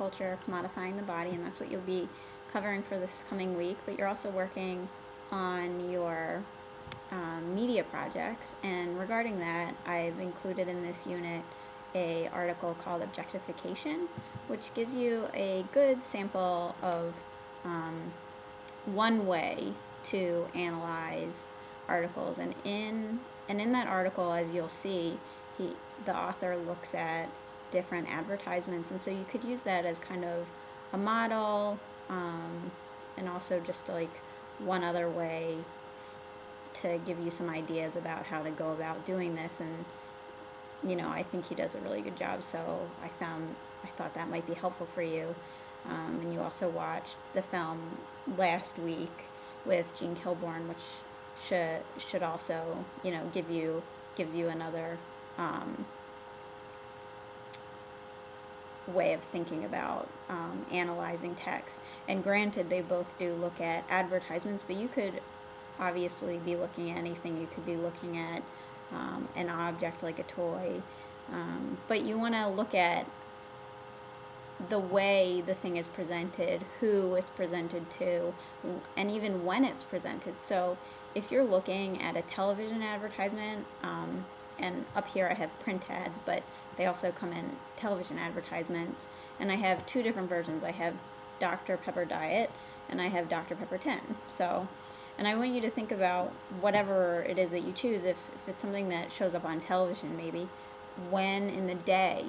culture, commodifying the body, and that's what you'll be covering for this coming week. But you're also working on your media projects, and regarding that, I've included in this unit a article called Objectification, which gives you a good sample of one way to analyze articles. And in that article, as you'll see, the author looks at different advertisements, and so you could use that as kind of a model, and also just like one other way to give you some ideas about how to go about doing this. And I think he does a really good job, so I thought that might be helpful for you. And you also watched the film last week with Gene Kilborn, which should also gives you another way of thinking about analyzing text. And granted, they both do look at advertisements, but you could obviously be looking at anything. You could be looking at an object like a toy, but you want to look at the way the thing is presented, who it's presented to, and even when it's presented. So if you're looking at a television advertisement, and up here I have print ads, but they also come in television advertisements, and I have two different versions. I have Dr. Pepper Diet, and I have Dr. Pepper 10. And I want you to think about whatever it is that you choose. If it's something that shows up on television, maybe, when in the day,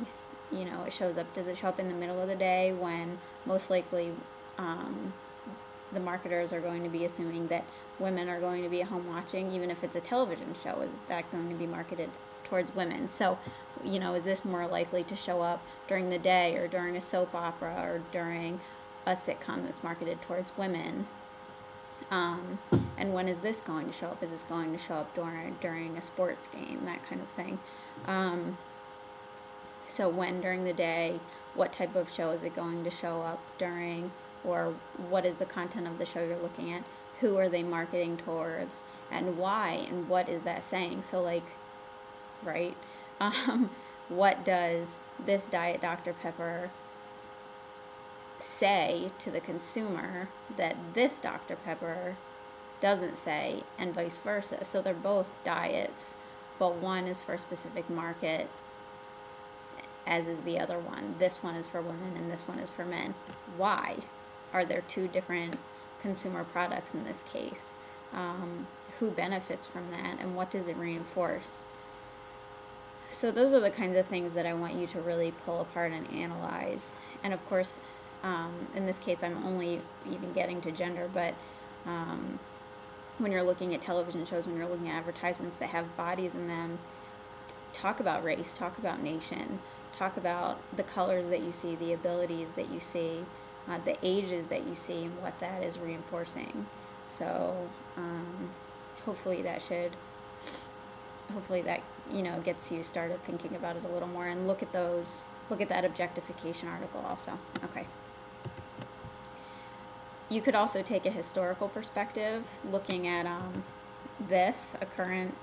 it shows up. Does it show up in the middle of the day when most likely the marketers are going to be assuming that women are going to be at home watching? Even if it's a television show, is that going to be marketed towards women? So, is this more likely to show up during the day, or during a soap opera, or during a sitcom that's marketed towards women? And when is this going to show up? Is this going to show up during a sports game, that kind of thing? So when during the day, what type of show is it going to show up during, or what is the content of the show you're looking at? Who are they marketing towards, and why, and what is that saying? So right, what does this Diet Dr. Pepper say to the consumer that this Dr. Pepper doesn't say, and vice versa? So they're both diets, but one is for a specific market, as is the other one. This one is for women and this one is for men. Why are there two different consumer products in this case? Who benefits from that, and what does it reinforce? So those are the kinds of things that I want you to really pull apart and analyze. And of course, in this case, I'm only even getting to gender, but when you're looking at television shows, when you're looking at advertisements that have bodies in them, talk about race, talk about nation, talk about the colors that you see, the abilities that you see, the ages that you see, and what that is reinforcing. So hopefully that gets you started thinking about it a little more. And look at that objectification article also. Okay. You could also take a historical perspective, looking at a current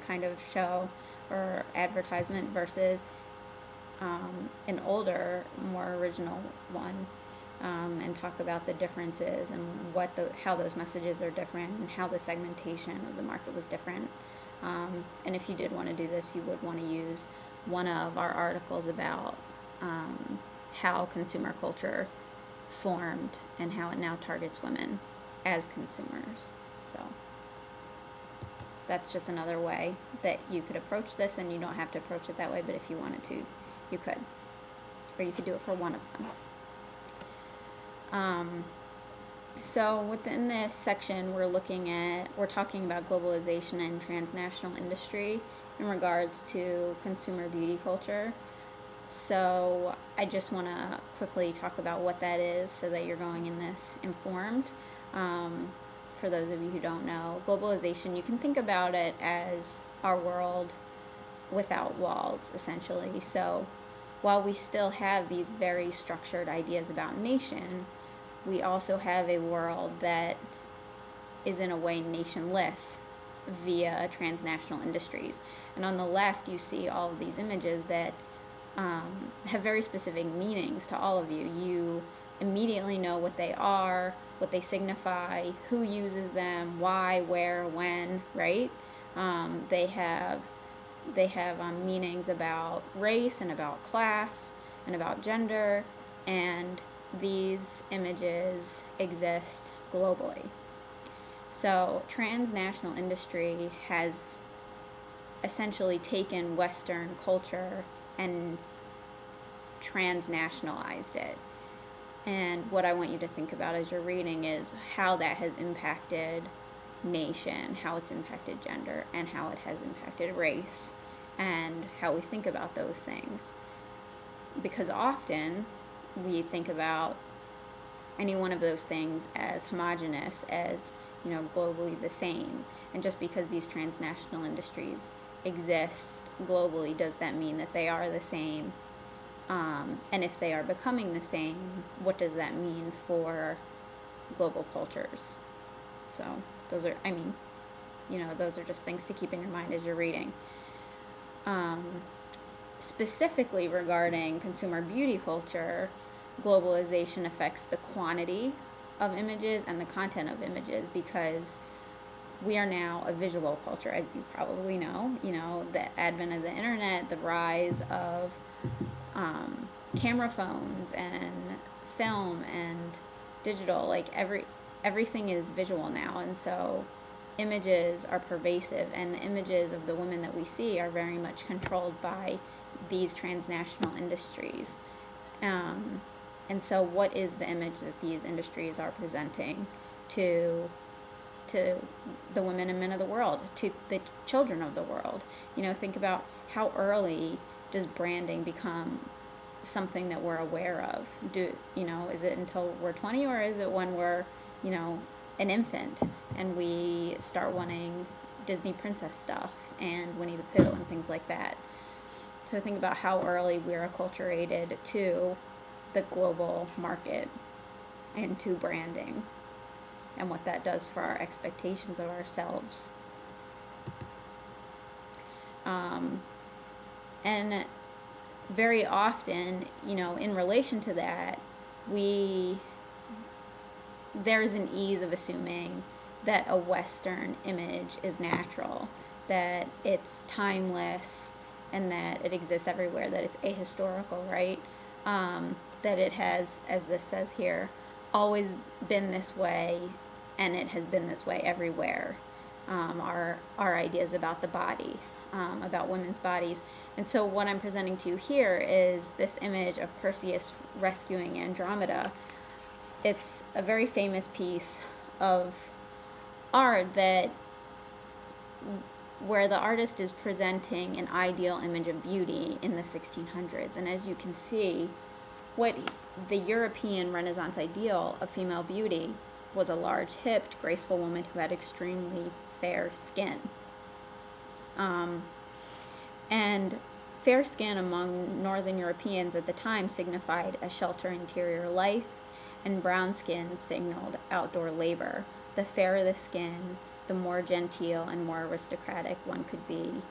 kind of show or advertisement versus an older, more original one, and talk about the differences and how those messages are different, and how the segmentation of the market was different. And if you did want to do this, you would want to use one of our articles about how consumer culture formed and how it now targets women as consumers. So that's just another way that you could approach this, and you don't have to approach it that way, but if you wanted to, you could. Or you could do it for one of them. So within this section, we're talking about globalization and transnational industry in regards to consumer beauty culture. So I just want to quickly talk about what that is so that you're going in this informed. For those of you who don't know, globalization, you can think about it as our world without walls, essentially. So while we still have these very structured ideas about nation, we also have a world that is in a way nationless via transnational industries. And on the left, you see all of these images that have very specific meanings to all of you. You immediately know what they are, what they signify, who uses them, why, where, when, right? They have meanings about race and about class and about gender, and these images exist globally. So transnational industry has essentially taken Western culture and transnationalized it. And what I want you to think about as you're reading is how that has impacted nation, how it's impacted gender, and how it has impacted race, and how we think about those things. Because often we think about any one of those things as homogenous, as, you know, globally the same. And just because these transnational industries exist globally, does that mean that they are the same? And if they are becoming the same, what does that mean for global cultures? So those are, I mean, you know, those are just things to keep in your mind as you're reading. Specifically regarding consumer beauty culture, globalization affects the quantity of images and the content of images, because we are now a visual culture, as you probably know. You know, the advent of the internet, the rise of camera phones and film and digital, like everything is visual now, and so images are pervasive, and the images of the women that we see are very much controlled by these transnational industries. And so what is the image that these industries are presenting to the women and men of the world, to the children of the world? You know, think about how early does branding become something that we're aware of? Is it until we're 20, or is it when we're, you know, an infant and we start wanting Disney princess stuff and Winnie the Pooh and things like that? So think about how early we're acculturated to the global market and to branding, and what that does for our expectations of ourselves. And very often, you know, in relation to that, there's an ease of assuming that a Western image is natural, that it's timeless, and that it exists everywhere, that it's ahistorical, right? That it has, as this says here, always been this way, and it has been this way everywhere. Our ideas about the body, about women's bodies. And so what I'm presenting to you here is this image of Perseus rescuing Andromeda. It's a very famous piece of art where the artist is presenting an ideal image of beauty in the 1600s. And as you can see, what the European Renaissance ideal of female beauty was a large-hipped, graceful woman who had extremely fair skin. And fair skin among Northern Europeans at the time signified a sheltered interior life, and brown skin signaled outdoor labor. The fairer the skin, the more genteel and more aristocratic one could be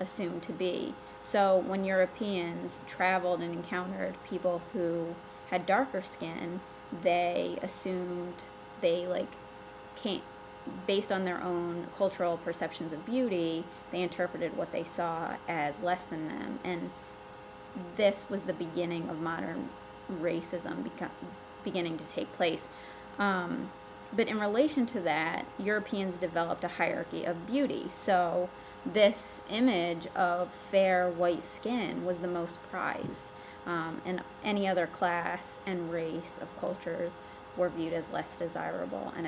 assumed to be. So when Europeans traveled and encountered people who had darker skin, they assumed based on their own cultural perceptions of beauty, they interpreted what they saw as less than them. And this was the beginning of modern racism beginning to take place. But in relation to that, Europeans developed a hierarchy of beauty. So this image of fair white skin was the most prized, and any other class and race of cultures were viewed as less desirable and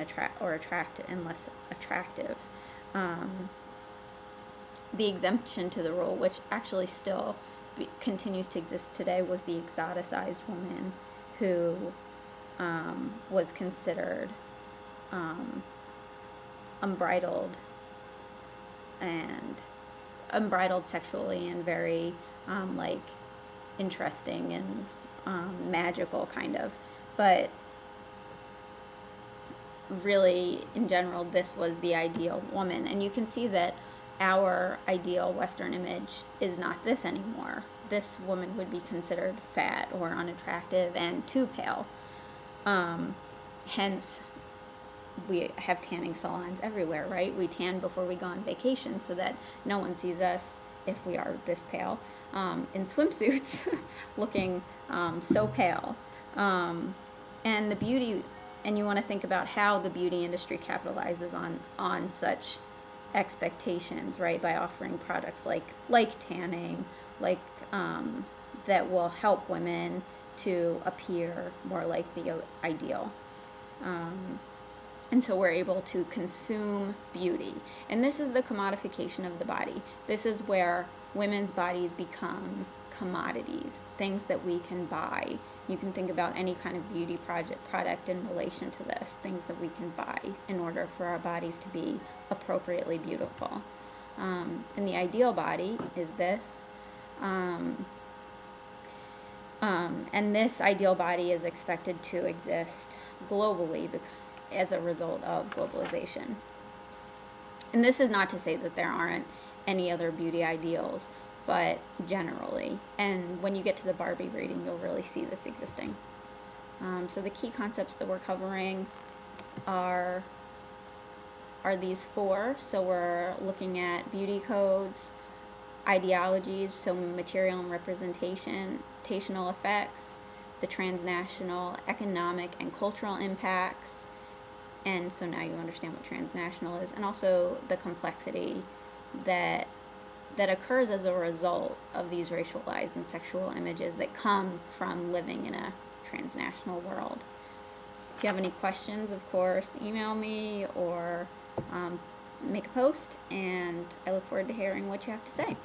less attractive. The exemption to the rule, which actually still continues to exist today, was the exoticized woman who was considered unbridled sexually, and very interesting and magical kind of. But really, in general, this was the ideal woman. And you can see that our ideal Western image is not this anymore. this woman would be considered fat or unattractive and too pale. Hence, we have tanning salons everywhere, right? We tan before we go on vacation so that no one sees us if we are this pale, in swimsuits, looking so pale. And the beauty, and you want to think about how the beauty industry capitalizes on such expectations, right? By offering products like tanning, like that will help women to appear more like the ideal. And so we're able to consume beauty. And this is the commodification of the body. This is where women's bodies become commodities, things that we can buy. You can think about any kind of beauty product in relation to this, things that we can buy in order for our bodies to be appropriately beautiful. And the ideal body is this. And this ideal body is expected to exist globally as a result of globalization. And this is not to say that there aren't any other beauty ideals, but generally. And when you get to the Barbie reading, you'll really see this existing. So the key concepts that we're covering are these four. So we're looking at beauty codes, ideologies, so material and representational effects, the transnational economic and cultural impacts, and so now you understand what transnational is, and also the complexity that occurs as a result of these racialized and sexual images that come from living in a transnational world. If you have any questions, of course, email me or make a post, and I look forward to hearing what you have to say.